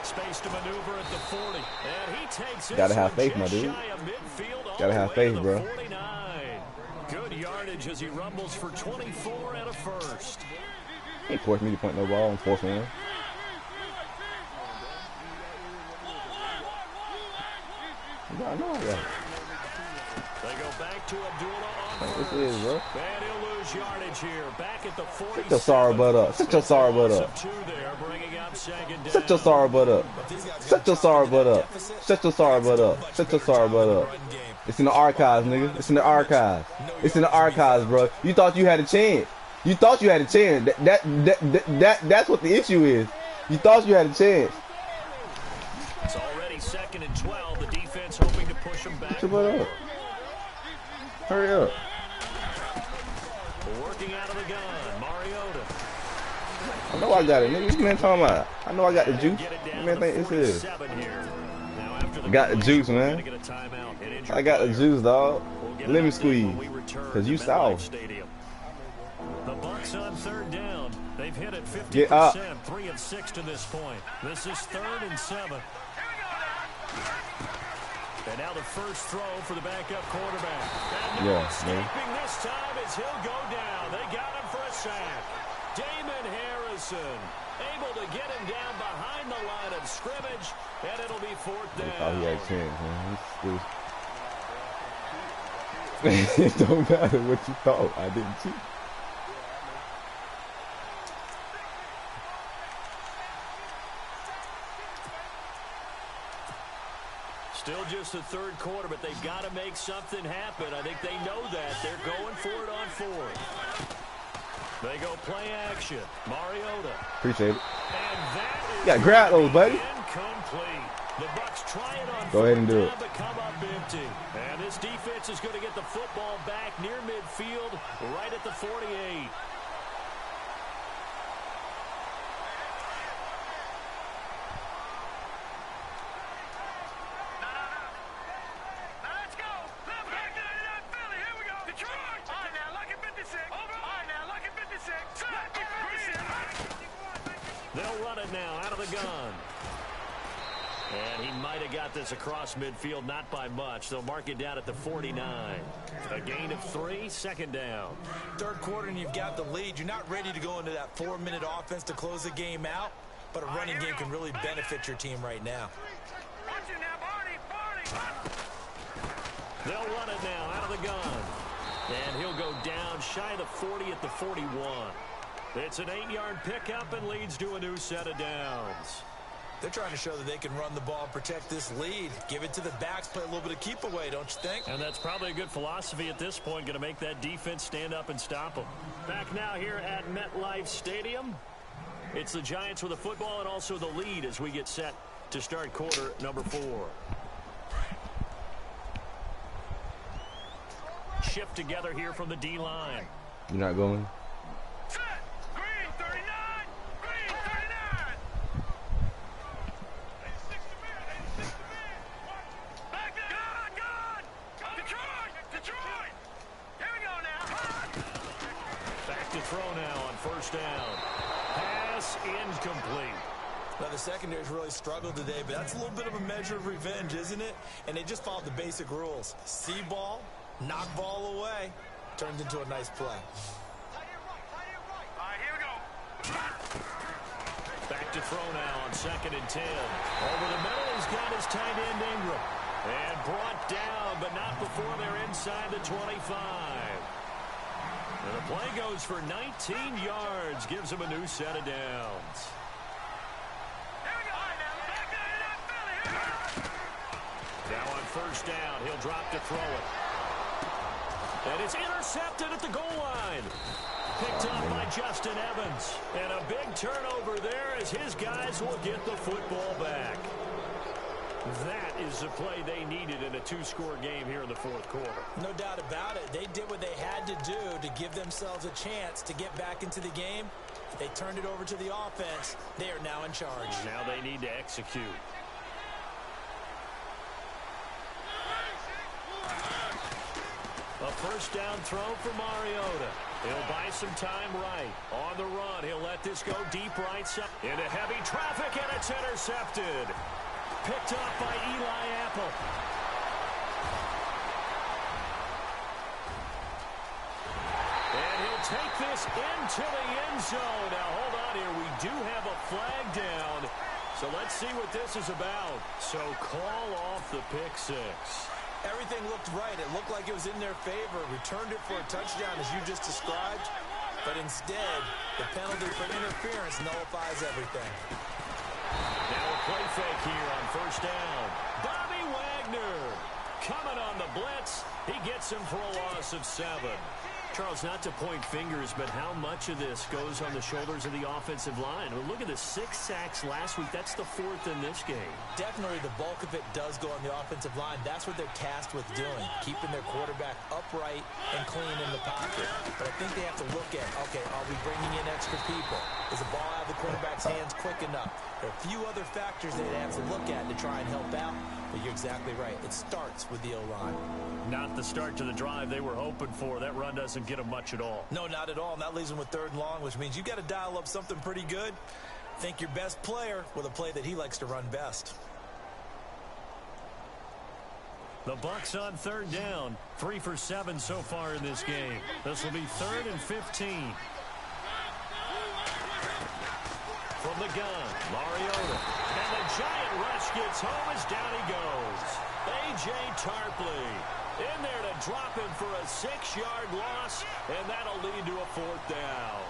Space to maneuver at the 40. And he takes it. Gotta have faith, my just dude. shy of midfield, all Gotta the have way faith, to the bro. 49. Good yardage as he rumbles for 24 and a first. Ain't forced me to point no ball on 4th and 1. I know I got it. They go back to Abdullah on This first. is, bro. And he'll lose yardage here. Back at the 40. Sit your sorry butt up. Sit your sorry butt up. There, bringing up second down. Shut your sorry butt up. Shut your sorry butt up. Shut your sorry butt up. Shut your sorry butt up. It's in the archives, nigga. It's in the archives. It's in the archives, bro. You thought you had a chance. You thought you had a chance. That's what the issue is. You thought you had a chance. It's already 2nd and 12. The defense hoping to push them back. Shut your butt up. Hurry up. Working out of the gun, Mariota. I know I got it, nigga. This man talking about. I know I got the juice. Get it This down man to think this is. 47 here. Now after the Got the juice, we're man. gonna get a timeout, an injured I got the player. juice, dog. We'll get Let an me update squeeze. when we return Cause to you MetLife sour. Stadium. The Bucs It's on third down. They've hit it 50%, Get up. 3 of 6 to this point. This is 3rd and 7. And now the first throw for the backup quarterback. And no escaping this time as he'll go down. They got him for a sack. Damon Harrison able to get him down behind the line of scrimmage, and it'll be 4th down. Oh, he had a chance, man. It don't matter what you thought. I didn't cheat. Still just the third quarter, but they've got to make something happen. I think they know that. They're going for it on 4th. They go play action. Mariota. Appreciate it. And that is got grab those, buddy. Incomplete. The Bucs try it on Go ahead and do it. but come up empty. And this defense is going to get the football back near midfield, right at the 48. They'll run it now out of the gun. And he might have got this across midfield, not by much. They'll mark it down at the 49. A gain of 3, 2nd down. Third quarter and you've got the lead. You're not ready to go into that 4-minute offense to close the game out, but a running game can really benefit your team right now. They'll run it now out of the gun. And he'll go down shy of the 40 at the 41. It's an 8-yard pickup and leads to a new set of downs. They're trying to show that they can run the ball and protect this lead. Give it to the backs, play a little bit of keep away, don't you think? And that's probably a good philosophy at this point, going to make that defense stand up and stop them. Back now here at MetLife Stadium. It's the Giants with the football and also the lead as we get set to start quarter number 4. Shift together here from the D-line. You're not going? Throw now on first down. Pass incomplete. Now, the secondary's really struggled today, but that's a little bit of a measure of revenge, isn't it? And they just followed the basic rules. See ball, knock ball away. Turns into a nice play. All right, here we go. Back to throw now on 2nd and 10. Over the middle, he's got his tight end Ingram. And brought down, but not before they're inside the 25. And the play goes for 19 yards, gives him a new set of downs. Now on first down, he'll drop to throw it. And it's intercepted at the goal line. Picked up by Justin Evans. And a big turnover there as his guys will get the football back. That is the play they needed in a 2-score game here in the 4th quarter. No doubt about it. They did what they had to do to give themselves a chance to get back into the game. They turned it over to the offense. They are now in charge. Now they need to execute. A first down throw for Mariota. He'll buy some time right. On the run, he'll let this go deep right side. Into heavy traffic, and it's intercepted. Picked up by Eli Apple. And he'll take this into the end zone. Now, hold on here. We do have a flag down. So let's see what this is about. So call off the pick 6. Everything looked right. It looked like it was in their favor. Returned it for a touchdown, as you just described. But instead, the penalty for interference nullifies everything. Now a play fake here on first down. Bobby Wagner coming on the blitz. He gets him for a loss of 7. Charles, not to point fingers, but how much of this goes on the shoulders of the offensive line? Well, look at the 6 sacks last week. That's the 4th in this game. Definitely the bulk of it does go on the offensive line. That's what they're tasked with doing, keeping their quarterback upright and clean in the pocket. But I think they have to look at, okay, are we bringing in extra people? Is the ball out of the quarterback's hands quick enough? There are a few other factors they have to look at to try and help out. But you're exactly right. It starts with the O-line. Not the start to the drive they were hoping for. That run doesn't get them much at all. No, not at all. And that leaves them with 3rd and long, which means you've got to dial up something pretty good. Think your best player with a play that he likes to run best. The Bucs on 3rd down. 3 for 7 so far in this game. This will be 3rd and 15. From the gun, Mariota. And the giant rush gets home as down he goes. A.J. Tarpley in there to drop him for a 6-yard loss, and that'll lead to a 4th down.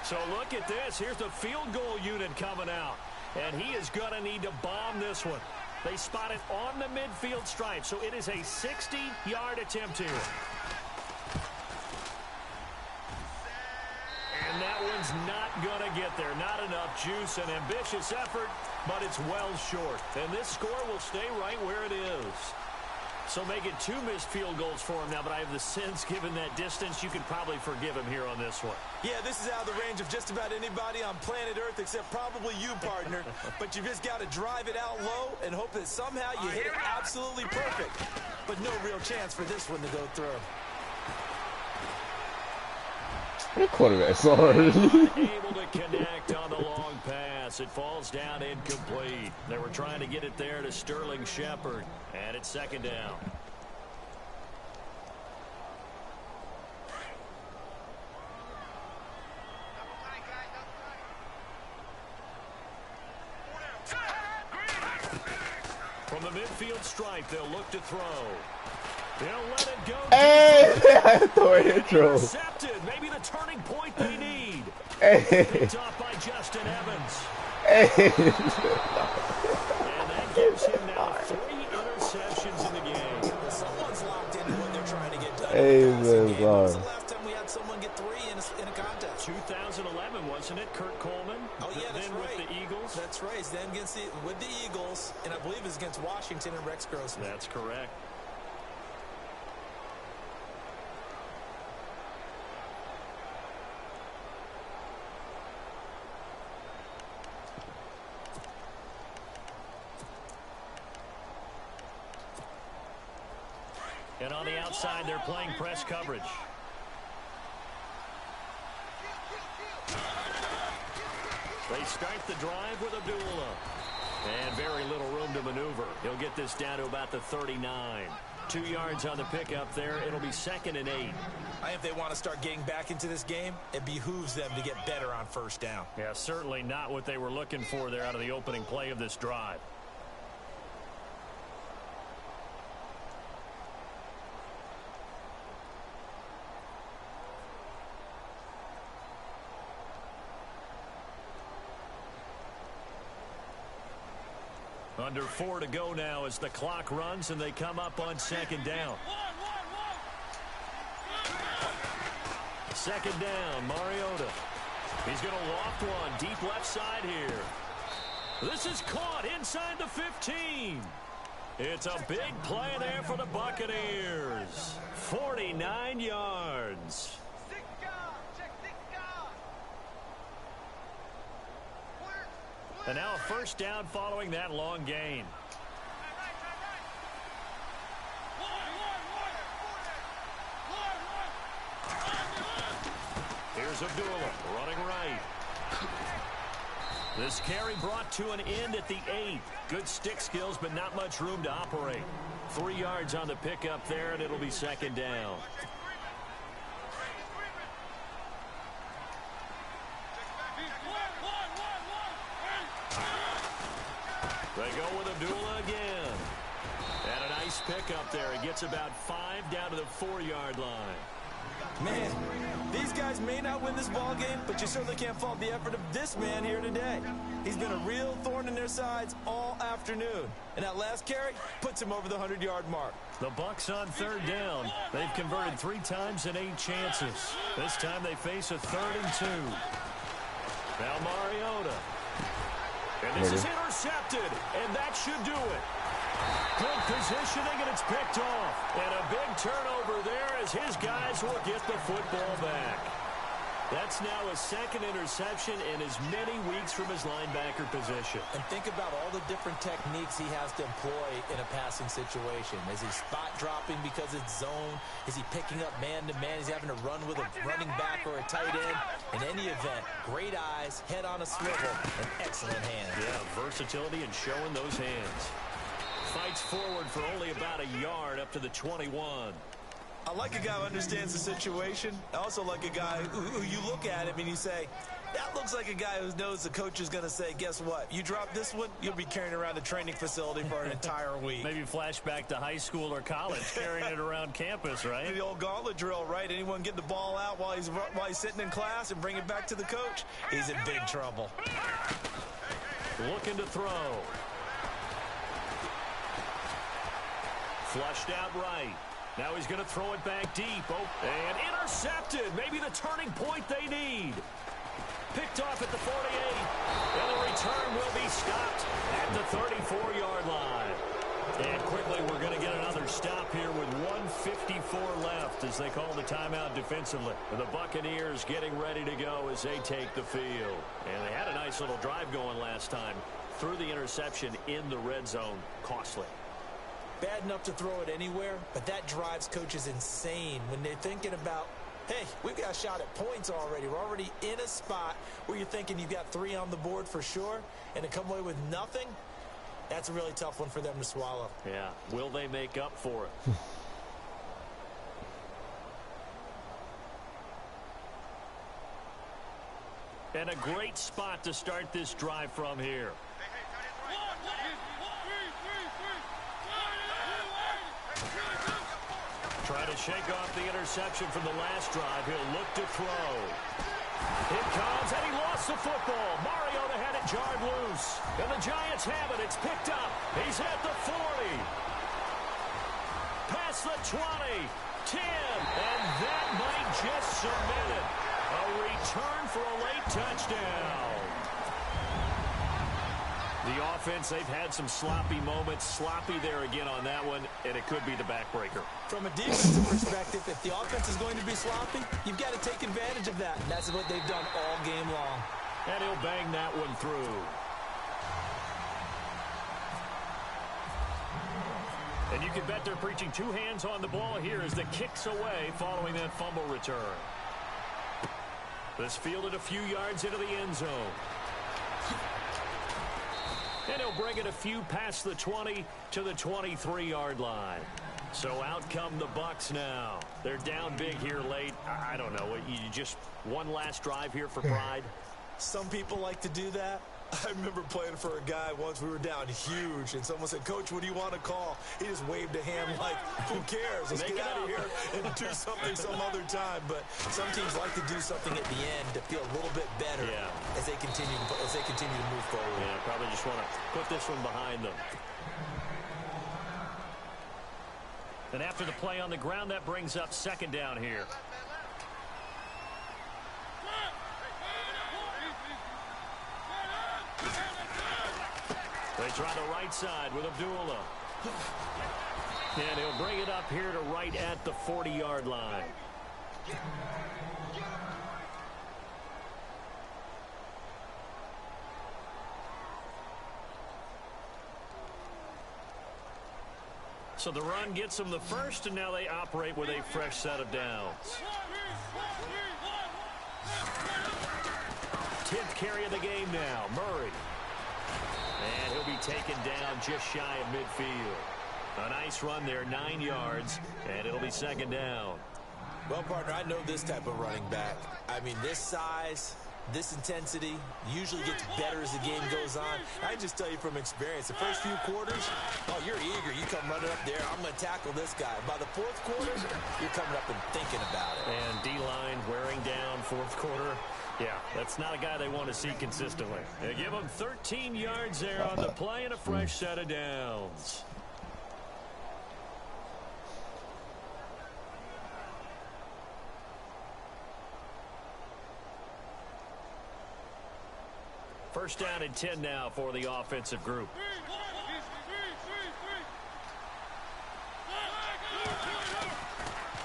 So look at this. Here's the field goal unit coming out. And he is going to need to bomb this one. They spot it on the midfield stripe, so it is a 60-yard attempt here. And that one's not going to get there. Not enough juice. An ambitious effort, but it's well short. And this score will stay right where it is. So make it 2 missed field goals for him now, but I have the sense, given that distance, you can probably forgive him here on this one. Yeah, this is out of the range of just about anybody on planet Earth except probably you, partner. But you've just got to drive it out low and hope that somehow you hit it absolutely perfect. But no real chance for this one to go through. That quarterback, sorry. Able to connect on the long pass. It falls down incomplete. They were trying to get it there to Sterling Shepard. And it's 2nd down. From the midfield stripe, they'll look to throw. They'll let it go. Hey, throw it intro. Intercepted. Maybe the turning point they need. Hey. Picked off by Justin Evans. Hey. And that gives him now 3 interceptions in the game. Someone's locked into what they're trying to get done. Hey, When was the man, last time we had someone get 3 in a contest? 2011, wasn't it? Kurt Coleman. Oh, yeah, that's then right. with the Eagles. That's right. Then with the Eagles, and I believe it's against Washington and Rex Grossman. That's correct. And on the outside, they're playing press coverage. They start the drive with Abdullah. And very little room to maneuver. He'll get this down to about the 39. 2 yards on the pickup there. It'll be 2nd and 8. I think if they want to start getting back into this game, it behooves them to get better on 1st down. Yeah, certainly not what they were looking for there out of the opening play of this drive. Under 4 to go now as the clock runs and they come up on 2nd down. 2nd down, Mariota. He's going to loft one deep left side here. This is caught inside the 15. It's a big play there for the Buccaneers. 49 yards. And now a 1st down following that long gain. Here's Abdullah running right. This carry brought to an end at the 8. Good stick skills, but not much room to operate. 3 yards on the pickup there, and it'll be 2nd down. They go with Abdullah again. And a nice pickup there. He gets about 5 down to the 4-yard line. Man, these guys may not win this ball game, but you certainly can't fault the effort of this man here today. He's been a real thorn in their sides all afternoon. And that last carry puts him over the 100-yard mark. The Bucs on 3rd down. They've converted 3 times in 8 chances. This time they face a 3rd and 2. Now Mariota. And this is intercepted, and that should do it. Good positioning, and it's picked off. And a big turnover there as his guys will get the football back. That's now his second interception in as many weeks from his linebacker position. And think about all the different techniques he has to employ in a passing situation. Is he spot dropping because it's zone? Is he picking up man-to-man? Is he having to run with a running back or a tight end? In any event, great eyes, head on a swivel, and excellent hands. Yeah, versatility and showing those hands. Fights forward for only about a yard up to the 21. I like a guy who understands the situation. I also like a guy who you look at him and you say, that looks like a guy who knows the coach is going to say, guess what? You drop this one, you'll be carrying around a training facility for an entire week. Maybe flashback to high school or college, carrying it around campus, right? The old gauntlet drill, right? Anyone get the ball out while he's sitting in class and bring it back to the coach? He's in big trouble. Looking to throw. Flushed out right. Now he's going to throw it back deep. Oh, and intercepted. Maybe the turning point they need. Picked off at the 48. And the return will be stopped at the 34-yard line. And quickly, we're going to get another stop here with 1:54 left as they call the timeout defensively. The Buccaneers getting ready to go as they take the field. And they had a nice little drive going last time. Threw the interception in the red zone. Costly. Bad enough to throw it anywhere, but that drives coaches insane when they're thinking about, hey, we've got a shot at points already. We're already in a spot where you're thinking you've got 3 on the board for sure, and to come away with nothing, that's a really tough one for them to swallow. Yeah, will they make up for it? And a great spot to start this drive from here. Try to shake off the interception from the last drive. He'll look to throw. It comes, and he lost the football. Mariota had it jarred loose. And the Giants have it. It's picked up. He's at the 40. Past the 20. 10. And that might just cement it. A return for a late touchdown. The offense, they've had some sloppy moments. Sloppy there again on that one, and it could be the backbreaker. From a defensive perspective, if the offense is going to be sloppy, you've got to take advantage of that. And that's what they've done all game long. And he'll bang that one through. And you can bet they're preaching 2 hands on the ball here as the kick's away following that fumble return. This fielded a few yards into the end zone. And he'll bring it a few past the 20 to the 23-yard line. So out come the Bucs now. They're down big here late. I don't know. You just one last drive here for pride? Some people like to do that. I remember playing for a guy once. We were down huge, and someone said, Coach, what do you want to call? He just waved a hand like, who cares? Let's get out of here and do something some other time. But some teams like to do something at the end to feel a little bit better as they continue to move forward. Yeah, probably just want to put this one behind them. And after the play on the ground, that brings up second down here. They try the right side with Abdullah. And he'll bring it up here to right at the 40-yard line. So the run gets them the first, and now they operate with a fresh set of downs. 10th carry of the game now, Murray. And he'll be taken down just shy of midfield. A nice run there, 9 yards, and it'll be second down. Well, partner, I know this type of running back. I mean, this size, this intensity usually gets better as the game goes on. I just tell you from experience, the first few quarters, oh, you're eager. You come running up there, I'm going to tackle this guy. By the 4th quarter, you're coming up and thinking about it. And D-line wearing down 4th quarter. Yeah, that's not a guy they want to see consistently. They give him 13 yards there on the play and a fresh set of downs. First down and 10 now for the offensive group.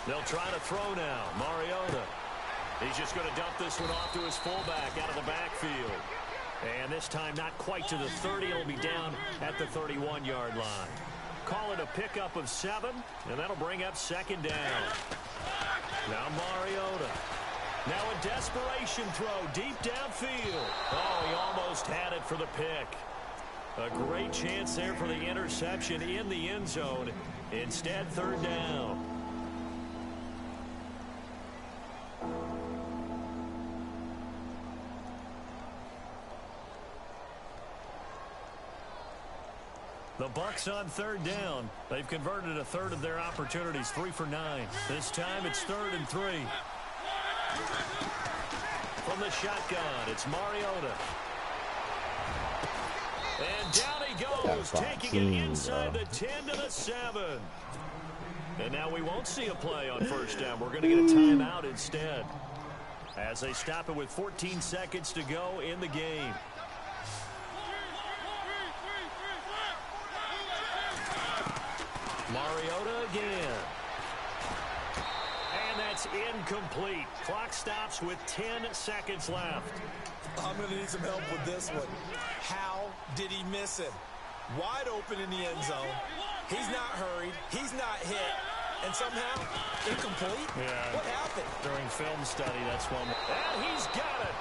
They'll try to throw now. Mariota. He's just going to dump this one off to his fullback out of the backfield. And this time not quite to the 30. It'll be down at the 31-yard line. Call it a pickup of 7, and that'll bring up second down. Now Mariota. Now a desperation throw deep downfield. Oh, he almost had it for the pick. A great chance there for the interception in the end zone. Instead, third down. The Bucs on third down. They've converted a third of their opportunities, 3 for 9. This time it's 3rd and 3. From the shotgun, it's Mariota. And down he goes, taking it inside the 10 to the 7. And now we won't see a play on first down. We're going to get a timeout instead, as they stop it with 14 seconds to go in the game. Mariota again. And that's incomplete. Clock stops with 10 seconds left. I'm going to need some help with this one. How did he miss it? Wide open in the end zone. He's not hurried. He's not hit. And somehow, incomplete? Yeah. What happened? During film study, that's one. And he's got it.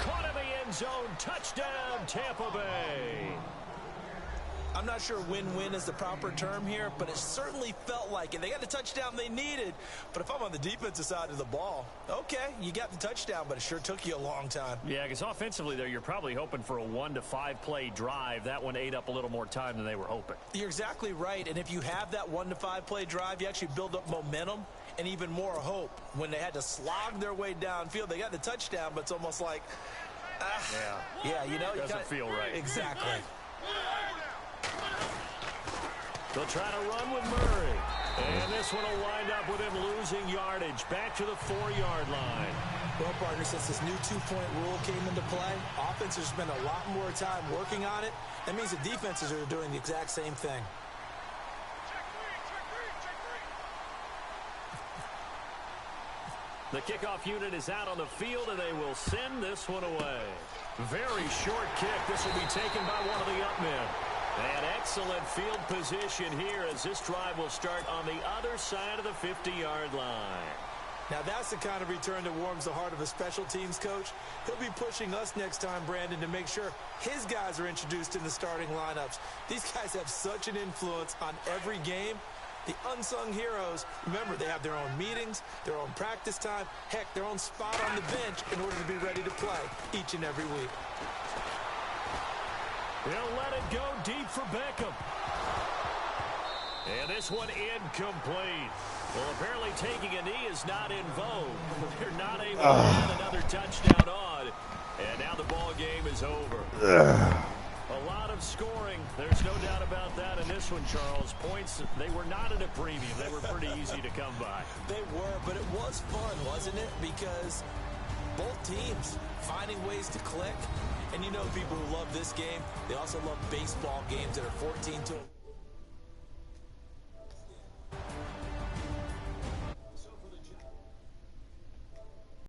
Caught in the end zone. Touchdown, Tampa Bay. I'm not sure win-win is the proper term here, but it certainly felt like it. They got the touchdown they needed, but if I'm on the defensive side of the ball, okay, you got the touchdown, but it sure took you a long time. Yeah, because offensively there, you're probably hoping for a 1 to 5 play drive. That one ate up a little more time than they were hoping. You're exactly right, and if you have that 1 to 5 play drive, you actually build up momentum and even more hope. When they had to slog their way downfield, they got the touchdown, but it's almost like, yeah, you know, doesn't feel right. Exactly. They'll try to run with Murray. And this one will wind up with him losing yardage back to the 4-yard line. Well, partner, since this new 2-point rule came into play, offenses spend a lot more time working on it. That means the defenses are doing the exact same thing. The kickoff unit is out on the field, and they will send this one away. Very short kick. This will be taken by one of the up men. An excellent field position here as this drive will start on the other side of the 50-yard line. Now that's the kind of return that warms the heart of a special teams coach. He'll be pushing us next time, Brandon, to make sure his guys are introduced in the starting lineups. These guys have such an influence on every game. The unsung heroes, remember, they have their own meetings, their own practice time, heck, their own spot on the bench in order to be ready to play each and every week. He'll let it go deep for Beckham. And this one incomplete. Well, apparently taking a knee is not in vogue. They're not able to get another touchdown on. And now the ball game is over. A lot of scoring. There's no doubt about that in this one, Charles. Points, they were not at a premium. They were pretty easy to come by. They were, but it was fun, wasn't it? Because both teams finding ways to click. And you know people who love this game, they also love baseball games that are 14 to